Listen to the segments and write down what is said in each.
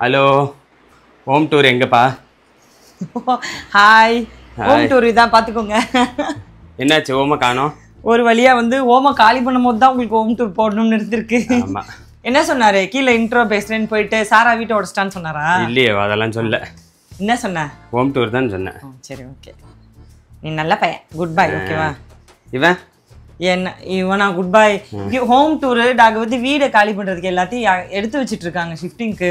Hello home tour எங்கப்பா? Hi home tour இதான் பார்த்துக்கோங்க. என்னாச்சு ஓம காணோம்? ஒரு வழியா வந்து ஓம காலி பண்ணும்போது தான் உங்களுக்கு ஹோம் டூர் போடணும்னு இருந்திருக்கு. ஆமா. என்ன சொன்னாரு? கீழே இன்ட்ரோ பேசுறேன்னு போயிட்டு சாரா வீட்டை உடச்சிட்டான்னு சொன்னாரா? இல்லையே, அதெல்லாம் சொல்ல. என்ன சொன்ன? ஹோம் டூர் தான் சொன்னேன். சரி ஓகே, நீ நல்ல பையன், குட் பை. ஓகேவா? இவன் என்ன இவனா குட் பை? ஹோம் டூரு நாங்கள் வந்து வீடை காலி பண்றதுக்கு எல்லாத்தையும் எடுத்து வச்சுட்டு இருக்காங்க ஷிஃப்டிங்க்கு.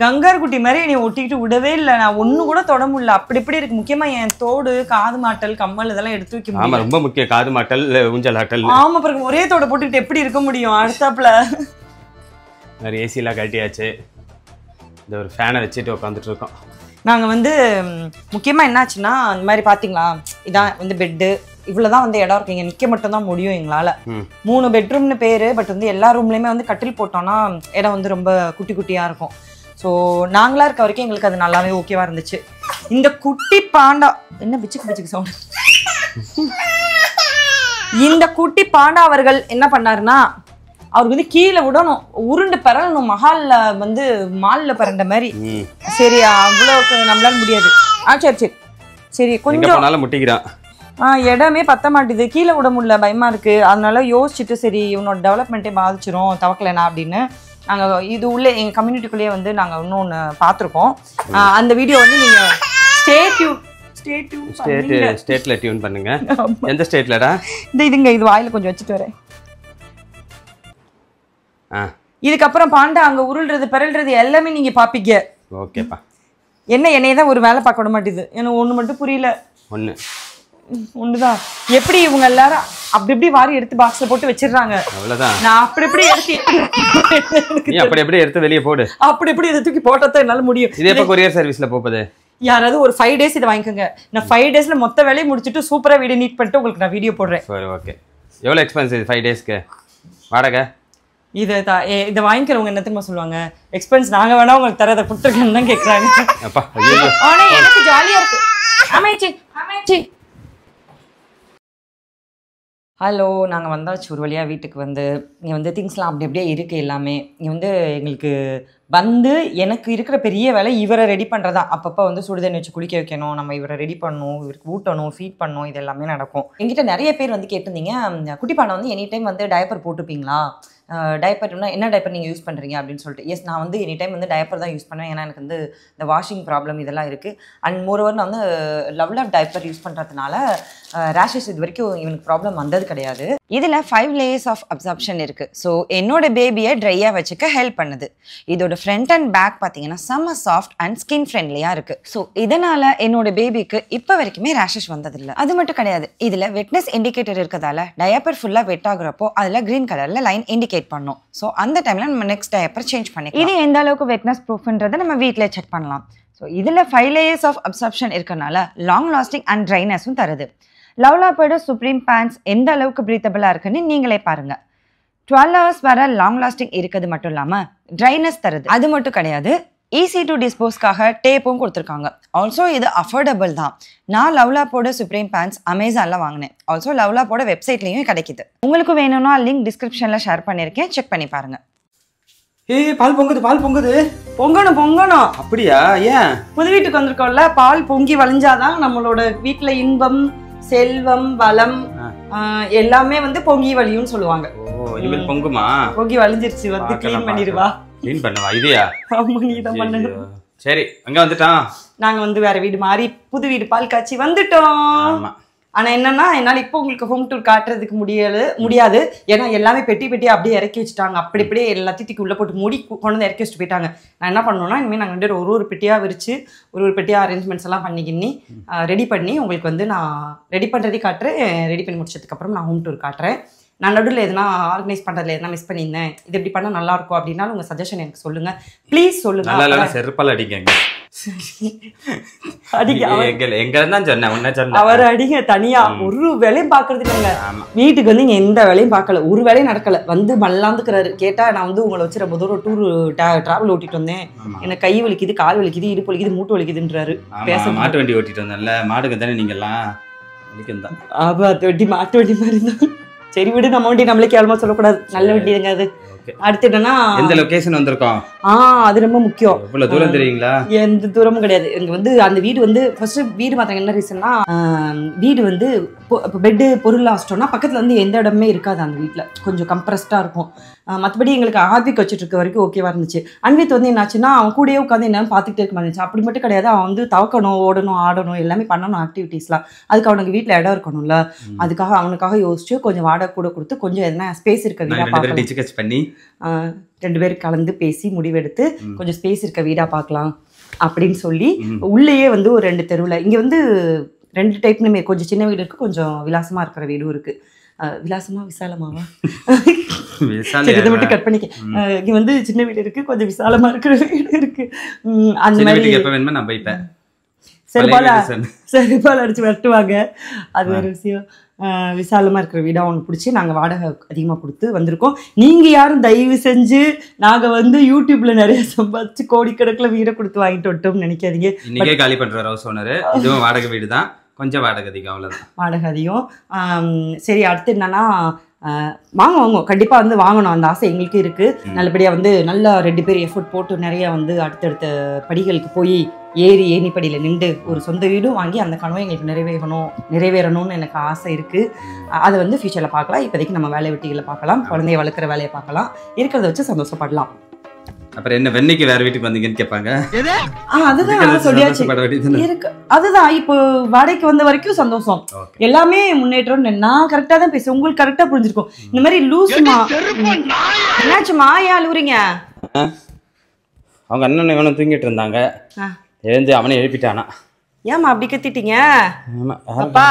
கங்கார் குட்டி மாதிரி நீ ஒட்டிக்கிட்டு விடவே இல்லை. நான் ஒண்ணு கூட தொட முடியல. அப்படி இப்படி இருக்கு. முக்கியமா என் தோடு, காது மாட்டல், கம்மல் இதெல்லாம் எடுத்து வைக்க முடியும். ஆமா, ரொம்ப முக்கியம். காது மாட்டல், ஊஞ்சல் ஆட்டல். ஆமா, பிறகு ஒரே தோட போட்டுக்கிட்டு எப்படி இருக்க முடியும்? அடுத்தாப்புல வேறு ஏசிலாம் கட்டியாச்சு. இந்த ஒரு ஃபேனை வச்சுட்டு உட்காந்துட்டு இருக்கோம். நாங்கள் வந்து முக்கியமாக என்னாச்சுன்னா, இந்த மாதிரி பார்த்தீங்களா, இதான் வந்து பெட்டு, இவ்வளோதான் வந்து இடம் இருக்கு. இங்கே நிற்க மட்டும்தான் முடியும் எங்களால். 3 பெட்ரூம்னு பேர். பட் வந்து எல்லா ரூம்லேயுமே வந்து கட்டில் போட்டோம்னா இடம் வந்து ரொம்ப குட்டி குட்டியாக இருக்கும். ஸோ நாங்களாக இருக்க வரைக்கும் எங்களுக்கு அது நல்லாவே ஓகேவாக இருந்துச்சு. இந்த குட்டி பாண்டா என்ன பிச்சுக்கு சவுண்ட். இந்த குட்டி பாண்டா அவர்கள் என்ன பண்ணாருன்னா, அவருக்கு வந்து கீழே விடணும், உருண்டு பரலணும். மாலில் பரண்ட மாதிரி. சரி, அவ்வளோக்கு நம்மளால முடியாது. சரி கொஞ்சம் முட்டிக்கிறான். இடமே பத்த மாட்டேது, கீழே விட முடியல, பயமா இருக்கு. அதனால யோசிச்சுட்டு சரி இவனோட டெவலப்மெண்ட்டே பாதிச்சிரும் தவக்கலைனா அப்படின்னு நாங்கள் இது உள்ள எங்கள் கம்யூனிட்டிக்குள்ளேயே வந்து நாங்கள் இன்னொன்று பார்த்துருக்கோம். அந்த வீடியோ வந்து நீங்கள் ஸ்டேட்ல டியூன் பண்ணுங்க. எந்த ஸ்டேட்லடா? இதுங்க, இது வாயில கொஞ்சம் வச்சுட்டு வரேன். இதுக்கப்புறம் பாண்டா அங்க உருள்றது பெறல்றது எல்லாமே நீங்க பாப்பீங்க. ஓகேப்பா. என்னையே தான் ஒரு வேலை பார்க்க விட மாட்டேது. எனக்கு ஒண்ணு மட்டும் புரியல. ஒண்ணுதான் எப்படி இவங்க எல்லாரும் அப்படி இப்படி வாரி எடுத்து பாக்ஸ்ல போட்டு வச்சிடுறாங்க. அவ்வளவுதான். நான் அப்படி எப்படி எடுத்து வெளியே போடு. அப்படி எப்படி இதை தூக்கி போட்டதான் என்னால முடியும். இது எப்ப கொரியர் சர்வீஸ்ல போகுது? யாராவது ஒரு 5 days இதை வாங்கிக்கோங்க. நான் 5 daysல மொத்த வேலையை முடிச்சுட்டு சூப்பரா வீடியோ நீட் பண்ணிட்டு உங்களுக்கு நான் வீடியோ போடுறேன். சரி ஓகே. எவ்வளவு எக்ஸ்பென்சிவ் 5 daysக்கு வாடகை? இதை வாங்கிக்கிறவங்க என்ன தெரியுமா சொல்லுவாங்க? எக்ஸ்பென்ஸ் நாங்க வேணா உங்களுக்கு தர, அதை கொடுத்துருக்கேன்னு தான் கேட்குறாங்க. ஆனா எனக்கு ஜாலியா இருக்கு. அமைச்சி ஹலோ, நாங்கள் வந்தாச்சு ஒரு வழியாக வீட்டுக்கு. வந்து இங்கே வந்து திங்ஸ்லாம் அப்படி அப்படியே இருக்குது எல்லாமே. இங்கே வந்து எங்களுக்கு வந்து எனக்கு இருக்கிற பெரிய வேலை இவரை ரெடி பண்ணுறதா. அப்பப்போ வந்து சுடுதண்ணி வச்சு குளிக்க வைக்கணும், நம்ம இவரை ரெடி பண்ணணும், இவருக்கு ஊட்டணும், ஃபீட் பண்ணணும், இது எல்லாமே நடக்கும். எங்கிட்ட நிறைய பேர் வந்து கேட்டிருந்தீங்க, குட்டி பாண்டா வந்து எனி டைம் வந்து டயப்பர் போட்டுப்பீங்களா, டயப்பர்னா என்ன டயப்பர் நீங்கள் யூஸ் பண்ணுறீங்க அப்படின்னு சொல்லிட்டு. எஸ், நான் வந்து எனி டைம் வந்து டயப்பர் தான் யூஸ் பண்ணுவேன். ஏன்னா எனக்கு வந்து இந்த வாஷிங் ப்ராப்ளம் இதெல்லாம் இருக்குது. அண்ட் மோரோவர் நான் வந்து லவ் டயப்பர் யூஸ் பண்ணுறதுனால ரேஷஸ் இது வரைக்கும் இவனுக்கு ப்ராப்ளம் வந்தது கிடையாது. இதில் 5 layers ஆஃப் அப்சார்ப்ஷன் இருக்குது. ஸோ என்னோட பேபியை ட்ரையாக வச்சுக்க ஹெல்ப் பண்ணுது. இதோட ஃப்ரண்ட் அண்ட் பேக் பார்த்தீங்கன்னா செம்ம சாஃப்ட் அண்ட் ஸ்கின் ஃப்ரெண்ட்லியாக இருக்குது. ஸோ இதனால் என்னோட பேபிக்கு இப்போ வரைக்குமே ரேஷஸ் வந்ததில்லை. அது மட்டும் கிடையாது, இதில் வெட்னஸ் இண்டிகேட்டர் இருக்கிறதால டயப்பர் ஃபுல்லாக வெட் ஆகுறப்போ அதில் க்ரீன் கலரில் லைன் இண்டிகேட் பண்ணோம். ஸோ அந்த டைமில் நம்ம நெக்ஸ்ட் டயப்பர் சேஞ்ச் பண்ணிக்கலாம். இது எந்த அளவுக்கு வெட்னஸ் ப்ரூஃப்ன்றதை நம்ம வீட்டில் செக் பண்ணலாம். ஸோ இதில் 5 layers ஆஃப் அப்சார்ப்ஷன் இருக்கனால லாங் லாஸ்டிங் அண்ட் ட்ரைனஸும் தருது. லவ்லாப்போட சுப்ரீம் பேண்ட்ஸ் எந்த அளவுக்கு ப்ரீத்தபிளாக இருக்குன்னு நீங்களே பாருங்கள். 12 hours வர லாங் லாஸ்டிங் இருக்கிறது மட்டும் இல்லாமல் ட்ரைனஸ் தருது. அது மட்டும் கிடையாது, ஈஸி டு டிஸ்போஸ்க்காக டேப்பும் கொடுத்துருக்காங்க. ஆல்சோ இது அஃபோர்டபுள் தான். நான் லவ்லாப்போட சுப்ரீம் பேண்ட்ஸ் அமேசானில் வாங்கினேன். ஆல்சோ லவ்லாப்போட வெப்சைட்லேயும் கிடைக்குது. உங்களுக்கு வேணும்னா லிங்க் டிஸ்கிரிப்ஷனில் ஷேர் பண்ணியிருக்கேன், செக் பண்ணி பாருங்கள். பால் பொங்குது. பொங்கணும். அப்படியா? ஏன்? புது வீட்டுக்கு வந்திருக்கோம்ல, பால் பொங்கி வளைஞ்சாதான் நம்மளோட வீட்டில் இன்பம், செல்வம், வளம் எல்லாமே வந்து பொங்கி வலியும்னு சொல்லுவாங்க. இனிமேல் பொங்குமா? பொங்கி வளைஞ்சிருச்சு, வந்து க்ளீன் பண்ணிடுவா. க்ளீன் பண்ணவா? இதுயா? ஆமா, நீ தான் பண்ணணும். சரி, அங்க வந்துட்டான். நாங்க வந்து வேற வீடு மாறி புது வீடு பால் காய்ச்சி வந்துட்டோம். ஆனா என்னன்னா, என்னால இப்போ உங்களுக்கு ஹோம் டூர் காட்டுறதுக்கு முடியாது. ஏன்னா எல்லாமே பெட்டி அப்படியே இறக்கி வச்சுட்டாங்க. அப்படி இப்படியே எல்லாத்தையும் உள்ள போட்டு மூடி கொண்டு வந்து இறக்கி வச்சுட்டு போயிட்டாங்க. நான் என்ன பண்ணணும்னா, இனிமேல் நாங்கள் ஒரு பெட்டியாக விரிச்சு ஒரு பெட்டியாக அரேஞ்ச்மெண்ட்ஸ் எல்லாம் பண்ணிக்கின்னு ரெடி பண்ணி உங்களுக்கு வந்து நான் ரெடி பண்ணுறதே காட்டுறேன். ரெடி பண்ணி முடிச்சதுக்கப்புறம் நான் ஹோம் டூர் காட்டுறேன். நான் நடுவில் எதுனா ஆர்கனைஸ் பண்ணுறதுல எதுனா மிஸ் பண்ணியிருந்தேன், இது எப்படி பண்ணால் நல்லா இருக்கும் அப்படின்னாலும் உங்கள் சஜஷன் எனக்கு சொல்லுங்க, ப்ளீஸ் சொல்லுங்க. நல்லா செருப்பால் அடிங்க. அவர் அடிங்க தனியா, ஒரு வேலையும் பாக்குறது இல்லைங்க. வீட்டுக்கு வந்து இங்க எந்த வேலையும் பார்க்கல, ஒரு வேலையும் நடக்கல. வந்து மல்லாந்துக்கிறாரு. கேட்டா நான் வந்து உங்களை வச்சு ரொம்ப தூரம் டூர் டிராவல் ஓட்டிட்டு வந்தேன், எனக்கு கை வலிக்குது, கால் வலிக்குது, இடுப்பு வலிக்குது, மூட்டு வலிக்குதுன்றாரு. மாட்டு வண்டி ஓட்டிட்டு வந்தேன்ல, மாட்டுக்கு தானே நீங்க எல்லாம் வலிக்கும். மாட்டு வண்டி மாதிரி தான். சரி விடு, நம்ம வண்டி நம்மளே கேவலமா சொல்லக்கூடாது, நல்ல வண்டி இருங்க அது. அடுத்து என்னன்னா எந்த லொகேஷன் வந்திருக்கோம்? அது ரொம்ப முக்கியம். எவ்வளவு தூரம் தெரியுங்களா? எந்த தூரமும் கிடையாது. இங்க வந்து அந்த வீடு வந்து ஃபர்ஸ்ட் வீடு மாத்தாங்க. என்ன ரீசன்னா வீடு வந்து பெட்டு பொருள்லாம் வச்சிட்டோம்னா பக்கத்துல வந்து எந்த இடமே இருக்காது அந்த வீட்டுல. கொஞ்சம் கம்ப்ரஸ்டா இருக்கும். மற்றபடி எங்களுக்கு ஆத்விக் வச்சுட்டு இருக்க வரைக்கும் ஓகேவா இருந்துச்சு. அன்வித் வந்து என்னாச்சுன்னா அவன் கூடயே உட்காந்து என்னன்னு பார்த்துக்கிட்டே இருக்க மாதிரி இருந்துச்சு. அப்படி மட்டும் கிடையாது, அவன் வந்து தவக்கணும், ஓடணும், ஆடணும், எல்லாமே பண்ணணும் ஆக்டிவிட்டீஸ்லாம். அதுக்கு அவனுக்கு வீட்டில் இடம் இருக்கணும்ல, அதுக்காக அவனுக்காக யோசிச்சு கொஞ்சம் வாடகை கூட கொடுத்து கொஞ்சம் எதனா ஸ்பேஸ் இருக்க வீடாக பார்க்கலாம் பண்ணி 2 பேர் கலந்து பேசி முடிவெடுத்து கொஞ்சம் ஸ்பேஸ் இருக்க வீடாக பார்க்கலாம் அப்படின்னு சொல்லி உள்ளேயே வந்து ஒரு 2 தெருவில் இங்கே வந்து 2 டைப்னுமே கொஞ்சம் சின்ன வீடு இருக்குது, கொஞ்சம் விலாசமாக இருக்கிற வீடும் இருக்குது. விலாசமா விசாலமாவா இதை மட்டும் கட் பண்ணிக்க. இங்க வந்து சின்ன வீடு இருக்கு, கொஞ்சம் விசாலமா இருக்கிற வீடு இருக்கு. அந்த மாதிரி செருப்பால் அடிச்சு வரட்டுவாங்க, அது ஒரு விஷயம். விசாலமா இருக்கிற வீடா அவனுக்கு பிடிச்சி நாங்க வாடகை அதிகமா கொடுத்து வந்திருக்கோம். நீங்க யாரும் தயவு செஞ்சு நாங்க வந்து யூடியூப்ல நிறைய சம்பாதிச்சு கோடிக்கணக்கில் வீடை கொடுத்து வாங்கிட்டு விட்டோம்னு நினைக்காதீங்க. இன்னைக்கே காலி பண்ற ஹவுஸ் ஓனர். இதுவும் வாடகை வீடு தான், கொஞ்சம் வாடகை அதிகம், அவ்வளோதான் வாடகை அதிகம். சரி, அடுத்து என்னன்னா வாங்குவோம், கண்டிப்பாக வந்து வாங்கணும், அந்த ஆசை எங்களுக்கு இருக்குது. நல்லபடியாக வந்து நல்லா 2 பேர் எஃபர்ட் போட்டு நிறைய வந்து அடுத்தடுத்த படிகளுக்கு போய் ஏணிப்படியில் நின்று ஒரு சொந்த வீடும் வாங்கி அந்த கனவை எங்களுக்கு நிறைவேறணும்னு எனக்கு ஆசை இருக்குது. அதை வந்து ஃபியூச்சரில் பார்க்கலாம். இப்போதைக்கு நம்ம வேலை வெட்டிகளை பார்க்கலாம், குழந்தைய வளர்க்குற வேலையை பார்க்கலாம், இருக்கிறத வச்சு சந்தோஷப்படலாம். அப்புறம் என்ன வெண்ணைக்கு வேற வீட்டுக்கு வந்தீங்கன்னு கேட்பாங்க. அதுதான் சொல்லியாச்சு இருக்கு. அதுதான் இப்போ வாடகைக்கு வந்த வரைக்கும் சந்தோஷம், எல்லாமே முன்னேற்றம். நான் கரெக்டா தான் பேசுவேன், உங்களுக்கு கரெக்டா புரிஞ்சிருக்கும். இந்த மாதிரி லூசுமா என்னாச்சுமா, ஏன் அழுவுறீங்க? அவங்க அண்ணன் இவனும் தூங்கிட்டு இருந்தாங்க, எழுந்து அவனை எழுப்பிட்டானா. ஏமா அப்படி கத்திட்டீங்க? அப்பா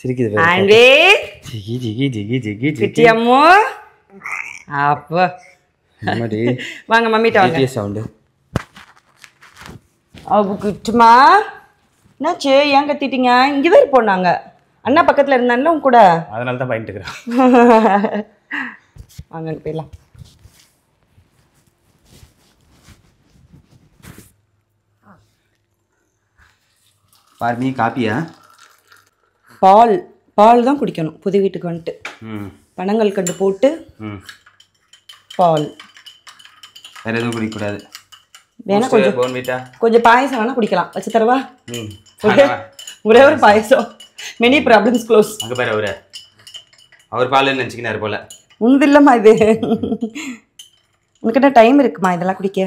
சிரிக்குது. அப்பா வாங்க மம்மிட்ட வாங்க. சவுண்டு குட்டுமா என்னாச்சு, ஏன் கத்திட்டீங்க? இங்கதான் இருப்போம் நாங்க, அண்ணா பக்கத்துல இருந்தான்ல உங்க கூட, அதனால தான் பயந்துட்டு இருக்கிறேன். வாங்க போயிடலாம். பார்மி காப்பியா? பால் தான் குடிக்கணும் புது வீட்டுக்கு வந்துட்டு. பனங்கள் கண்டு போட்டு பால், வேற எதுவும் குடிக்கக்கூடாது. வேணா கொஞ்சம் பாயசம் வேணா குடிக்கலாம், வச்சு தரவா? ஒரே ஒரு பாயசம். Many problems close. அங்கே பாரு, அவர் பால் நினச்சிக்கினாரு போல. உனது இல்லைம்மா இது, உனக்கிட்ட டைம் இருக்குமா இதெல்லாம் குடிக்க?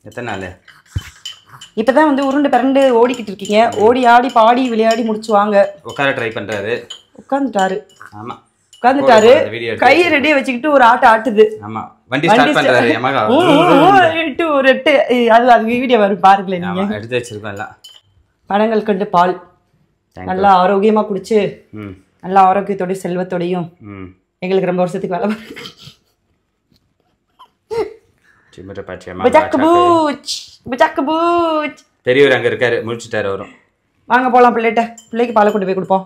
எத்தனை நாள்? இப்போதான் வந்து உருண்டு பிறண்டு ஓடிக்கிட்டு இருக்கீங்க, ஓடி ஆடி பாடி விளையாடி முடிச்சு வாங்க. உட்கார ட்ரை பண்ணுறாரு, உட்காந்துட்டாரு. ஆமாம் உட்காந்துட்டாரு, கையை ரெடியாக வச்சுக்கிட்டு ஒரு ஆட்டுது. ஆமாம், வண்டி ஸ்டார்ட் பண்றாரு. ஒரு 8 அது வீடியோ வரும் பாருங்களேன், நீங்க எடுத்து வச்சிருக்கோம் எல்லாம். பழங்கள் கண்டு பால் நல்லா ஆரோக்கியமா குடிச்சு நல்லா ஆரோக்கியத்தோட செல்வத்தோடையும் எங்களுக்கு ரொம்ப வருஷத்துக்கு வேலை. பெரியவர் அங்க இருக்காரு, முடிச்சுட்டாரு அவரும். வாங்க போலாம், பிள்ளைக்கு பாலை கொண்டு போய் கொடுப்போம்.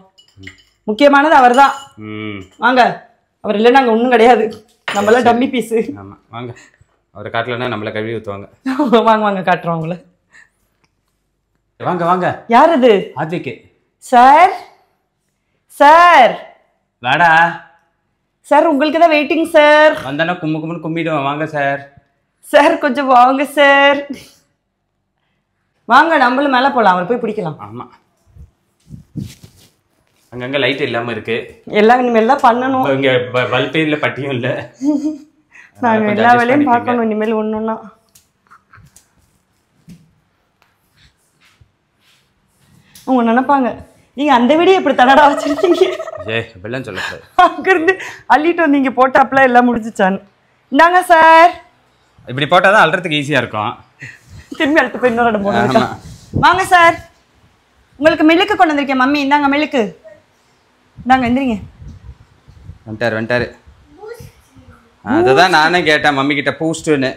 முக்கியமானது அவர் தான், வாங்க. அவர் இல்லைன்னா அங்கே ஒன்றும் கிடையாது, நம்மளாம் டம்மி பீஸு. ஆமாம், வாங்க. அவரை காட்டலன்னா நம்மளை கழுவி ஊற்றுவாங்க. வாங்க வாங்க, காட்டுறோம் உங்களை. வாங்க வாங்க. யார் அது? ஆத்விக் சார். சார் வாடா சார், உங்களுக்கு தான் வெயிட்டிங் சார். வந்தானா கும்முன்னு கும்பிடுவேன். வாங்க சார். சார் கொஞ்சம் வாங்க சார், வாங்க, நம்மளும் மேலே போகலாம், அவர் போய் பிடிக்கலாம். ஆமாம், அங்கங்கே லைட் இல்லாமல் இருக்கு, எல்லாம் இனிமேல் தான் பண்ணணும். இங்கே பல்பே இல்லை, பட்டியும் இல்லை, நாங்கள் எல்லா வேலையும் பார்க்கணும் இனிமேல் ஒன்றுன்னா. அவங்க நினைப்பாங்க, நீங்க அந்த வீடியோ எப்படி தடடா வச்சிருக்கீங்க? இப்பெல்லாம் சொல்லக்கூடாது. அங்கிருந்து அள்ளிட்டு வந்து இங்கே போட்டாப்லாம் எல்லாம் முடிஞ்சிச்சான்னு. இந்தாங்க சார். இப்படி போட்டால் தான் அல்றதுக்கு ஈஸியாக இருக்கும். திரும்பி அழுத்து போய் இன்னொரு இடம் போடுங்க. வாங்க சார், உங்களுக்கு மில்லுக்கு கொண்டு வந்திருக்கேன் மம்மி. இந்தாங்க மில்லுக்கு, இந்தாங்க எந்திரிங்க. வந்துட்டாரு. அதுதான் நானே கேட்டேன் மம்மி கிட்ட, பூஸ்ட்டுன்னு.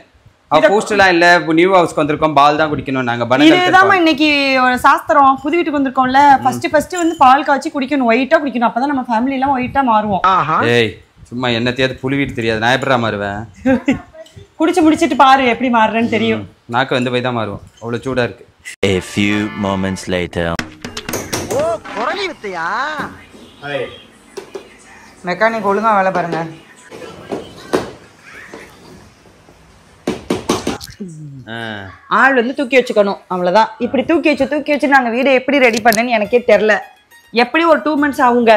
பூஸ்ட்லாம் இல்லை, நியூ ஹவுஸ்க்கு வந்திருக்கோம், பால் தான் குடிக்கணும் நாங்கள். இதுதான் இன்னைக்கு சாஸ்திரம். புது வீட்டுக்கு வந்திருக்கோம்ல, ஃபர்ஸ்ட் வந்து பால் காய்ச்சி குடிக்கணும், ஒயிட்டா குடிக்கணும். அப்பதான் நம்ம ஃபேமிலி எல்லாம் ஒயிட்டா மாறுவோம். ஏய் சும்மா என்னத்தையாவது புளி வீட்டு தெரியாது, நான் எப்படா மாறுவேன்? குடிச்சு முடிச்சிட்டு பாரு எப்படி மாறுறேன்னு தெரியும். நாக்கு வந்து போய் தான் மாறுவோம், அவ்வளோ சூடா இருக்கு. A few moments later. ஓ குரலி வித்தையா? மெக்கானிக் ஒழுங்கா வேலை பாருங்க. ஆள் வந்து தூக்கி வச்சுக்கணும், அவ்வளோதான். இப்படி தூக்கி வச்சு நாங்கள் வீடை எப்படி ரெடி பண்ணேன்னு எனக்கே தெரில. எப்படி ஒரு 2 months ஆகுங்க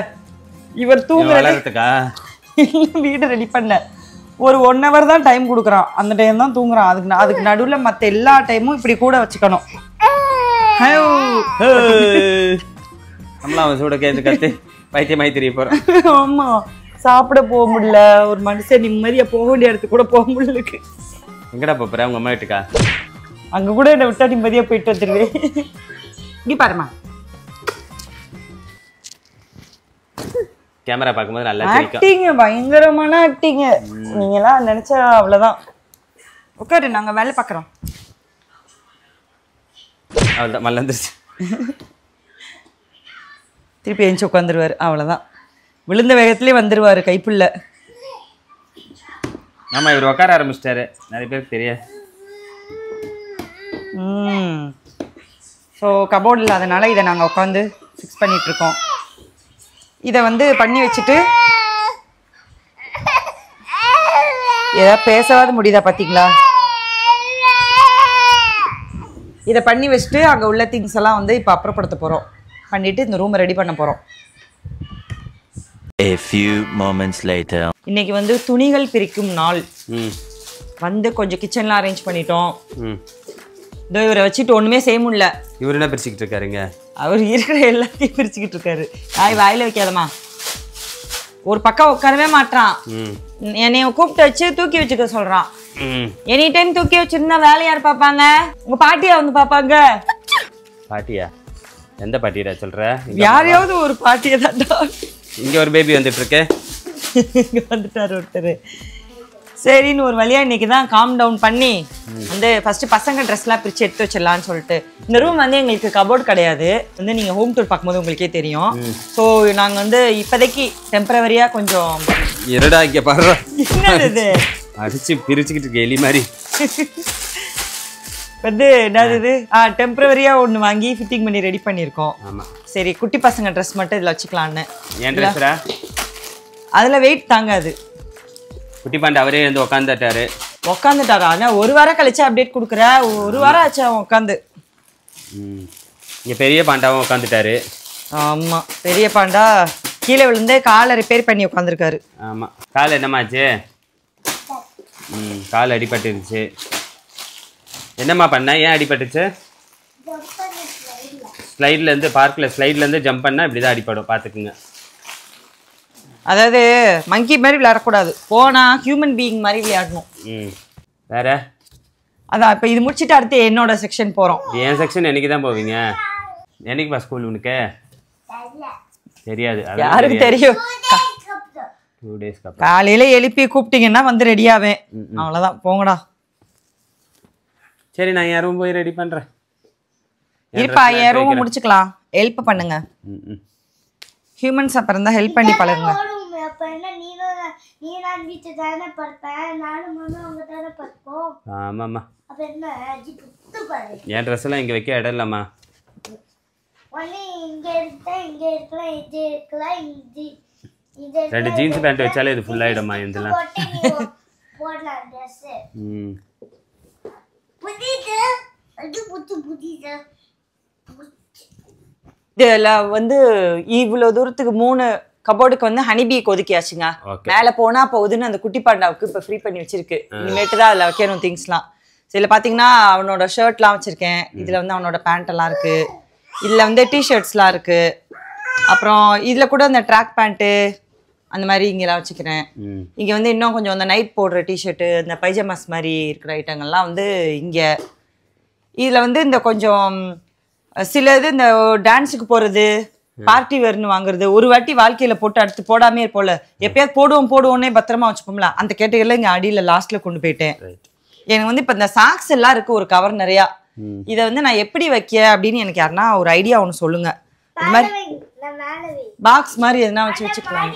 இவர் தூங்குறதுக்கா. வீடு ரெடி பண்ண ஒரு 1 hour தான் டைம் கொடுக்குறான். அந்த டைம் தான் தூங்குறான். அதுக்கு நடுவில் மற்ற எல்லா டைமும் இப்படி கூட வச்சுக்கணும். நம்மளாம் சூட கேட்டு கத்து வைத்தியமாய் தெரிய போகிறோம். ஆமாம், சாப்பிட போக முடியல. ஒரு மனுஷன் நிம்மதியாக போக வேண்டிய இடத்துக்கு கூட போக முடியல. எங்கடா போற உங்க அம்மா வீட்டுக்கா? அங்க கூட என்ன விட்டா நிம்மதியா போயிட்டு வந்துருவேன். நீ பாருமா, கேமரா பார்க்கும்போது நல்லா ஆக்டிங், பயங்கரமான ஆக்டிங். நீங்களாம் நினைச்சா அவ்வளவுதான். உட்காரு, நாங்க வேலை பார்க்குறோம். அவ்வளோதான், மல்லந்துருச்சு. திருப்பி எழுந்து உட்காந்துருவாரு, அவ்வளோதான். விழுந்த வேகத்திலே வந்துருவாரு கைப்புள்ள. ஆமா, இவர் உட்கார ஆரம்பிச்சிட்டாரு. நிறைய பேருக்கு தெரியாது. ஸோ கபோர்ட் இல்லாதனால இதை நாங்கள் உட்காந்து ஃபிக்ஸ் பண்ணிட்டு இருக்கோம். இதை வந்து பண்ணி வச்சுட்டு ஏதாவது பேசவாது முடியுதா பார்த்தீங்களா? இதை பண்ணி வச்சுட்டு அங்கே உள்ள திங்ஸ் எல்லாம் வந்து இப்போ அப்புறப்படுத்த போகிறோம். பண்ணிட்டு இந்த ரூமை ரெடி பண்ண போகிறோம். A few moments later. இன்னைக்கு வந்து துணிகள் பிரிக்கும் நாள். வந்து கொஞ்சம் கிச்சன்லாம் அரேஞ்ச் பண்ணிட்டோம். இதோ இவரை வச்சுட்டு ஒண்ணுமே செய்ய முடியல. இவர் என்ன பிரிச்சுக்கிட்டு இருக்காருங்க? அவர் இருக்கிற எல்லாத்தையும் பிரிச்சுக்கிட்டு இருக்காரு. வாயில வைக்காதமா. ஒரு பக்கம் உட்காரவே மாட்டான். என்னைய கூப்பிட்டு வச்சு தூக்கி வச்சுக்க சொல்றான். எனி டைம் தூக்கி வச்சிருந்தா வேலை யார் பாப்பாங்க? உங்க பாட்டியா வந்து பாப்பாங்க. பாட்டியா? எந்த பாட்டியா சொல்ற? யாரையாவது ஒரு பாட்டியை தான்டா. இங்க ஒரு பேபி வந்துட்டு இருக்கு. இங்க வந்துட்டாரு ஒருத்தர். சரின்னு ஒரு வழியா இன்னைக்கு தான் காம் டவுன் பண்ணி வந்து ஃபர்ஸ்ட் பசங்க ட்ரெஸ்லாம் பிரிச்சு எடுத்து வச்சிடலான்னு சொல்லிட்டு. இந்த ரூம் வந்து எங்களுக்கு கபோர்ட் கிடையாது. வந்து நீங்க ஹோம் டூர் பார்க்கும்போது உங்களுக்கே தெரியும். ஸோ நாங்க வந்து இப்போதைக்கு டெம்பரவரியா கொஞ்சம் இருடா இங்க பாரு. என்னது அடிச்சு பிரிச்சுக்கிட்டு இருக்கு எலி மாதிரி. வந்து என்னது டெம்பரவரியா ஒன்று வாங்கி ஃபிட்டிங் பண்ணி ரெடி பண்ணியிருக்கோம். ஆமா, சரி குட்டி பசங்க ட்ரெஸ் மட்டும் இதில் வச்சுக்கலான்னு. ஏன் ட்ரெஸ்ரா? அதில் வெயிட் தாங்காது. குட்டி பாண்டி அவரே வந்து உட்காந்துட்டாரா? ஆனால் ஒரு வாரம் கழிச்சு அப்டேட் கொடுக்குற. ஒரு வாரம் ஆச்சு அவன் உட்காந்து. இங்கே பெரிய பாண்டாவும் உட்காந்துட்டாரு. ஆமாம், பெரிய பாண்டா கீழே விழுந்து காலை ரிப்பேர் பண்ணி உட்காந்துருக்காரு. ஆமாம், கால் என்னமாச்சு? கால் அடிபட்டுருச்சு. என்னம்மா பண்ண? ஏன் அடிபட்டுச்சு? ஸ்லைட்லேருந்து பார்க்கில் ஸ்லைட்லேருந்து ஜம்ப் பண்ணால் இப்படி தான் அடிப்படும், பார்த்துக்குங்க. அதாவது மங்கி மாதிரி விளையாடக்கூடாது, போனா ஹியூமன் பீயிங் மாதிரி விளையாடணும். வேற அதான் இப்போ இது முடிச்சுட்டு அடுத்து என்னோட செக்ஷன் போகிறோம். என் செக்ஷன் என்னைக்கு தான் போவீங்க? என்னைக்குப்பா ஸ்கூல் உனக்கு? தெரியாது. யாருக்கு தெரியும்? 2 days. காலையில எழுப்பி கூப்பிட்டீங்கன்னா வந்து ரெடியாவேன். அவ்வளோதான், போங்கடா. சரி, நான் என் ரூம் போய் ரெடி பண்ணுறேன். இருப்பா, என் ரூமை முடிச்சுக்கலாம். ஹெல்ப் பண்ணுங்க. ஹியூமன்ஸ் அப்புறம் தான் ஹெல்ப் பண்ணி பழகுங்க. ஆமாம்மா, என் ட்ரெஸ் எல்லாம் இங்கே வைக்க இடம் இல்லைம்மா. ரெண்டு ஜீன்ஸ் பேண்ட் வச்சாலே இது ஃபுல் ஆகிடும்மா. இதெல்லாம் இதுல வந்து இவ்வளோ தூரத்துக்கு 3 கபோர்டுக்கு வந்து ஹனிபி கொதிக்கியாச்சுங்க. மேலே போனா போகுதுன்னு அந்த குட்டி பாண்டாவுக்கு இப்போ ஃப்ரீ பண்ணி வச்சிருக்கு. இனிமேட்டு தான் அதில் வைக்கணும் திங்ஸ்லாம். இதில் பார்த்தீங்கன்னா அவனோட ஷர்ட்லாம் வச்சுருக்கேன். இதில் வந்து அவனோட பேண்ட் எல்லாம் இருக்கு. இதில் வந்து டிஷர்ட்ஸ்லாம் இருக்கு. அப்புறம் இதில் கூட இந்த ட்ராக் பேண்ட்டு அந்த மாதிரி இங்கெல்லாம் வச்சுக்கிறேன். இங்கே வந்து இன்னும் கொஞ்சம் அந்த நைட் போடுற டிஷர்ட்டு, இந்த பைஜாமாஸ் மாதிரி இருக்கிற ஐட்டங்கள்லாம் வந்து இங்கே. இதில் வந்து இந்த கொஞ்சம் சில இது இந்த டான்ஸுக்கு போகிறது, பார்ட்டி வேர்னு வாங்குறது, ஒரு வாட்டி வாழ்க்கையில் போட்டு அடுத்து போடாமே இருப்போம்ல, எப்பயாவது போடுவோன்னே பத்திரமா வச்சுப்போம்ல, அந்த கேட்டகரியில் இங்கே அடியில் லாஸ்ட்டில் கொண்டு போயிட்டேன். எனக்கு வந்து இப்போ இந்த சாக்ஸ் எல்லாம் இருக்குது, ஒரு கவர் நிறையா. இதை வந்து நான் எப்படி வைக்க அப்படின்னு எனக்கு யாருன்னா ஒரு ஐடியா ஒன்று சொல்லுங்க. இது மாதிரி பாக்ஸ் மாதிரி எதுனா வச்சுக்கலாம்.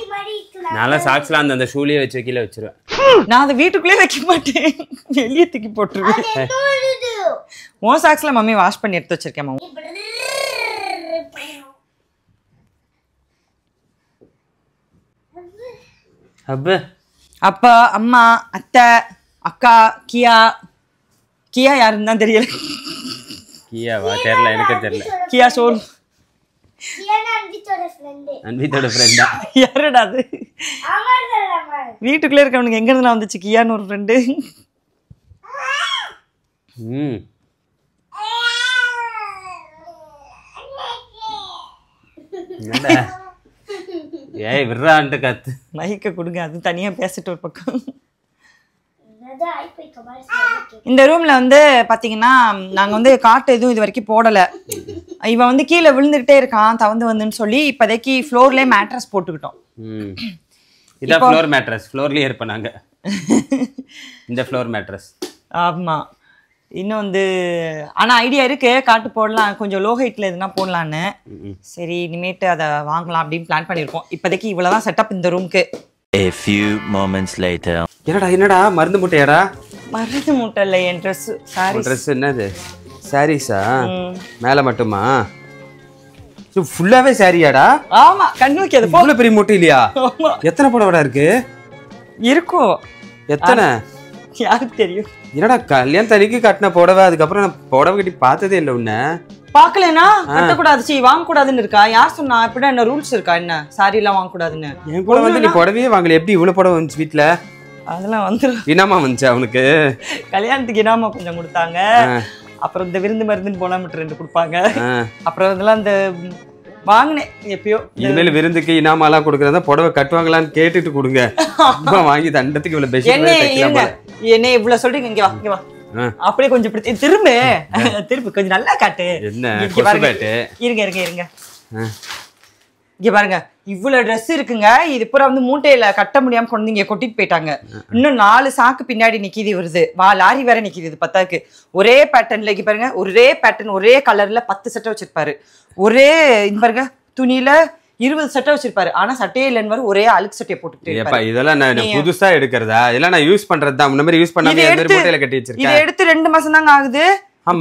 நல்லா சாக்ஸ்லாம் அந்த ஷூலேயே வச்சு கீழே வச்சிருவேன். நான் அதை வீட்டுக்குள்ளே வைக்க மாட்டேன், வெளியே தூக்கி போட்டுருவேன். உன் சாக்ஸ்ல மம்மி வாஷ் பண்ணி எடுத்து வச்சிருக்கேன். மம்மி அப்பா, அம்மா, அத்தை, அக்கா, கியா யாருன்னு தான் தெரியல. கியாவா தெரியல, எனக்கு தெரியல. கியா ஷோரூம். அன்வித்தோட ஃப்ரெண்டா? யாருடா அது? வீட்டுக்குள்ளே இருக்கவனுக்கு எங்க இருந்து வந்துச்சு கியான்னு ஒரு ஃப்ரெண்டு? ஏய் விர்றான்ட்டு கத்து. மைக்க கொடுங்க, அது தனியா பேசிட்டு ஒரு பக்கம். இந்த ரூம்ல வந்து பாத்தீங்கன்னா நாங்க வந்து காட்டு எதுவும் இது வரைக்கும் போடல. இவன் வந்து கீழே விழுந்துகிட்டே இருக்கான் தவந்து வந்துன்னு சொல்லி இப்போதைக்கு ஃப்ளோர்லேயே மேட்ரஸ் போட்டுக்கிட்டோம். இதான் ஃப்ளோர் மேட்ரஸ், ஃப்ளோர்லேயே இருப்பேன் நாங்க. இந்த ஃப்ளோர் மேட்ரஸ். ஆமா. இன்னும் வந்து ஆனா ஐடியா இருக்கு, காட்டு போடலாம், கொஞ்சம் லோ ஹைட்ல எதுனா போடலான்னு. சரி இனிமேட்டு அதை வாங்கலாம் அப்படின்னு பிளான் பண்ணியிருக்கோம். இப்போதைக்கு இவ்வளவுதான் செட்டப் இந்த ரூம்க்கு. A few moments later. என்னடா மருந்து மூட்டையாடா? மருந்து மூட்டை இல்லை, என் ட்ரெஸ். சாரி. ட்ரெஸ் என்னது? சாரீஸா? மேல மட்டுமா? ஃபுல்லாவே சாரியாடா? ஆமா, கண்ணு வைக்காது. இவ்வளோ பெரிய மூட்டை இல்லையா? எத்தனை புடவைடா இருக்கு? இருக்கும். எத்தனை? யாருக்கு தெரியும்? என்னடா கல்யாணத்தன்னைக்கு கட்டின புடவை, அதுக்கப்புறம் நான் புடவை கட்டி பார்த்ததே இல்லை உன்ன. பாக்கலனா கட்டக்கூடாது, சி வாங்க கூடாதுன்னு இருக்கா? யார் சொன்னா? இப்படி என்ன ரூல்ஸ் இருக்கா? என்ன சாரி எல்லாம் வாங்க கூடாதுன்னு? என் கூட வந்து நீ புடவையே வாங்கல, எப்படி இவ்வளவு புடவை வந்துச்சு வீட்டுல? அதெல்லாம் வந்து இனாமா வந்துச்சு அவனுக்கு. கல்யாணத்துக்கு இனாமா கொஞ்சம் கொடுத்தாங்க. அப்புறம் இந்த விருந்து மருந்துன்னு போனா மட்டும் 2 கொடுப்பாங்க. அப்புறம் இதெல்லாம் இந்த வாங்கினேன் எப்பயோ. இனிமேல் விருந்துக்கு இனாமாலாம் கொடுக்குறதா புடவை கட்டுவாங்களான்னு கேட்டுட்டு கொடுங்க. வாங்கி தண்டத்துக்கு இவ்வளவு பெஸ்ட். என்ன இவ்வளவு சொல்றீங்க? இங்க வா, இங்க வா. அப்படியே கொஞ்சம் திரும்ப கொஞ்சம் நல்லா காட்டு. என்ன இருங்க இங்க பாருங்க, இவ்வளவு ட்ரெஸ் இருக்குங்க. இது பூரா வந்து மூட்டையில கட்ட முடியாம கொண்டு இங்க கொட்டிட்டு போயிட்டாங்க. இன்னும் 4 சாக்கு பின்னாடி நிக்கிது வருது. லாரி வேற நிக்கிது. இது பத்தாக்கு ஒரே பேட்டர்ன்ல இங்க பாருங்க, ஒரே பேட்டர்ன் ஒரே கலர்ல 10 சட்டை வச்சிருப்பாரு. ஒரே இங்க பாருங்க துணியில 20 சட்டை வச்சிருப்பாரு. ஆனா சட்டையே இல்லைன்னு ஒரே அழுக்கு சட்டையை போட்டுட்டு. இதெல்லாம் நான் புதுசா எடுக்கிறதா? இதெல்லாம் நான் யூஸ் பண்றதா? முன்ன மாதிரி யூஸ் பண்ணாம மூட்டையில கட்டி வச்சிருக்கேன். இதை எடுத்து 2 மாசம் தாங்க ஆகுது.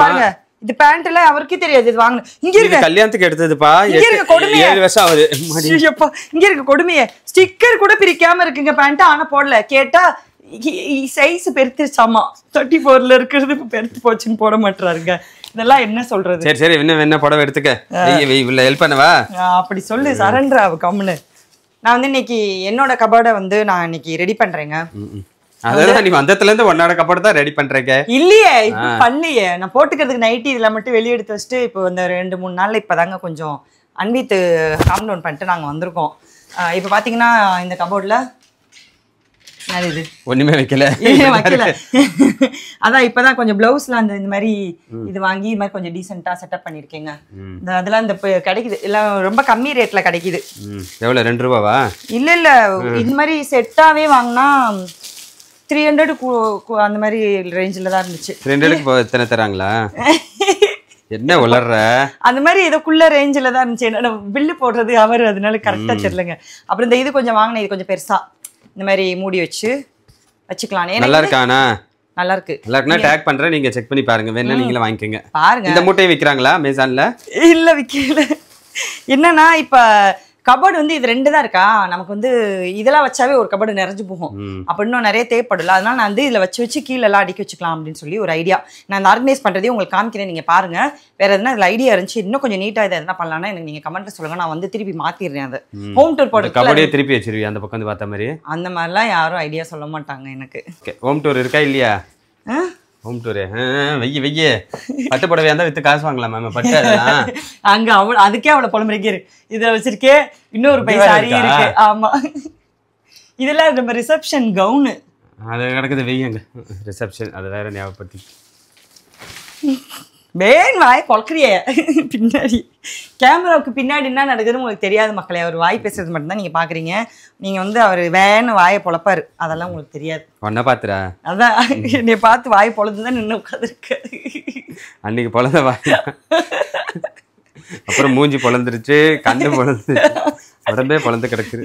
பாருங்க இது பேண்ட் எல்லாம் அவருக்கே தெரியாது. இது வாங்கணும். இங்க இருக்க கல்யாணத்துக்கு எடுத்ததுப்பா. 7 வருஷம் ஆகுது. இங்க இருக்க கொடுமையே, ஸ்டிக்கர் கூட பிரிக்காம இருக்குங்க பேண்ட். ஆனா போடல. கேட்டா சைஸ் பெருத்துச்சாமா, 34ல இருக்கிறது இப்ப பெருத்து போச்சுன்னு போட மாட்டாருங்க. இதெல்லாம் என்ன சொல்றது? சரி சரி, என்ன புடவை எடுத்துக்க. இவ்வளவு ஹெல்ப் பண்ணவா? அப்படி சொல்லு. சரண்டரா கம்முன்னு. நான் வந்து இன்னைக்கு என்னோட கபோர்டை வந்து நான் இன்னைக்கு ரெடி பண்றேங்க. அதான் நீ வந்ததுல இருந்து உன்னோட கபோர்டு தான் ரெடி பண்றீங்க? இல்லையே, பண்ணலையே. நான் போட்டுக்கிறதுக்கு நைட்டி இதெல்லாம் மட்டும் வெளியே எடுத்து வச்சுட்டு இப்போ இந்த 2-3 நாள்ல இப்பதாங்க கொஞ்சம் அன்வித்து காம் டவுன் பண்ணிட்டு நாங்க வந்திருக்கோம். இப்போ பாத்தீங்கன்னா இந்த கபோர்ட்ல இது ஒண்ணுமே வைக்கல. அதான் இப்பதான் கொஞ்சம் பிளவுஸ்ல அந்த இந்த மாதிரி இது வாங்கி இது மாதிரி கொஞ்சம் டீசெண்டா செட்டப் பண்ணிருக்கேங்க. அதெல்லாம் இந்த கிடைக்குது, எல்லாம் ரொம்ப கம்மி ரேட்ல கிடைக்குது. எவ்வளவு? 2 ரூபாவா? இல்ல இந்த மாதிரி செட்டாவே வாங்கினா 300 அந்த மாதிரி ரேஞ்சில தான் இருந்துச்சு. 300க்கு எத்தனை தராங்களா? என்ன உளர்ற? அந்த மாதிரி இதோக்குள்ள ரேஞ்சில தான் இருந்துச்சு. என்ன பில்லு போடுறது அவர், அதனால கரெக்டா தெரியலங்க. அப்புறம் இந்த இது கொஞ்சம் வாங்கினேன். இது கொஞ்சம் பெருசா இந்த மாதிரி மூடி வச்சுக்கலாம். நல்லா இருக்கானா? நல்லா இருக்கு. நல்லா இருக்குன்னா டேக் பண்றேன், நீங்க செக் பண்ணி பாருங்க. வேணா நீங்களே வாங்கிக்கோங்க. பாருங்க. இந்த மூட்டையை விக்கிறாங்களா அமேசான்ல? இல்ல விக்கல. என்னன்னா இப்ப கபோர்டு வந்து இது 2 தான் இருக்கா. நமக்கு வந்து இதெல்லாம் வச்சாவே ஒரு கபோர்டு நிறைஞ்சு போகும். அப்ப இன்னும் நிறைய தேவைப்படல. அதனால நான் வந்து இதுல வச்சு கீழே எல்லாம் அடுக்கி வச்சுக்கலாம் அப்படின்னு சொல்லி ஒரு ஐடியா. நான் இந்த ஆர்கனைஸ் பண்றதையும் உங்களுக்கு காமிக்கிறேன், நீங்க பாருங்க. வேற எதுனா இதுல ஐடியா இருந்துச்சு இன்னும் கொஞ்சம் நீட்டா இதை எதனா பண்ணலாம்னா எனக்கு நீங்க கமெண்ட்ல சொல்லுங்க. நான் வந்து திருப்பி மாத்திடுறேன். அதை ஹோம் டூர் போட்டு கபோர்டே திருப்பி வச்சிருவீங்க அந்த பக்கம் வந்து பார்த்த மாதிரி? அந்த மாதிரிலாம் யாரும் ஐடியா சொல்ல மாட்டாங்க எனக்கு. ஹோம் டூர் இருக்கா இல்லையா? ஹோம் டூரு வெய்ய பட்டு புடவையா இருந்தா வித்து காசு வாங்கலாம் மேம். பட்டு அங்க அவள் அதுக்கே அவளை புலம்புறீங்க. இதை வச்சிருக்கே இன்னொரு பைசாரி இருக்கு. ஆமா, இதெல்லாம் நம்ம ரிசப்ஷன் கவுனு அது கிடக்குது. வெய்யங்க ரிசப்ஷன், அது வேற ஞாபகப்படுத்தி. வேன் வாய் பொழக்கிறிய பின்னாடி. கேமராவுக்கு பின்னாடி என்ன நடக்குதுன்னு உங்களுக்கு தெரியாது மக்களே. அவர் வாய் பேசுறது மட்டும்தான் நீங்க பாக்குறீங்க. நீங்க வந்து அவர் வேன் வாயை பொழப்பாரு, அதெல்லாம் உங்களுக்கு தெரியாது. ஒன்ன பாத்துறா? அதான் என்னை பார்த்து வாய் பொழந்துதான் நின்று உட்காந்துருக்கு. அன்னைக்கு பொழந்த வாய், அப்புறம் மூஞ்சி பொழந்துருச்சு, கண்ணு பொழந்து, உடம்பே பொழந்து கிடக்குது.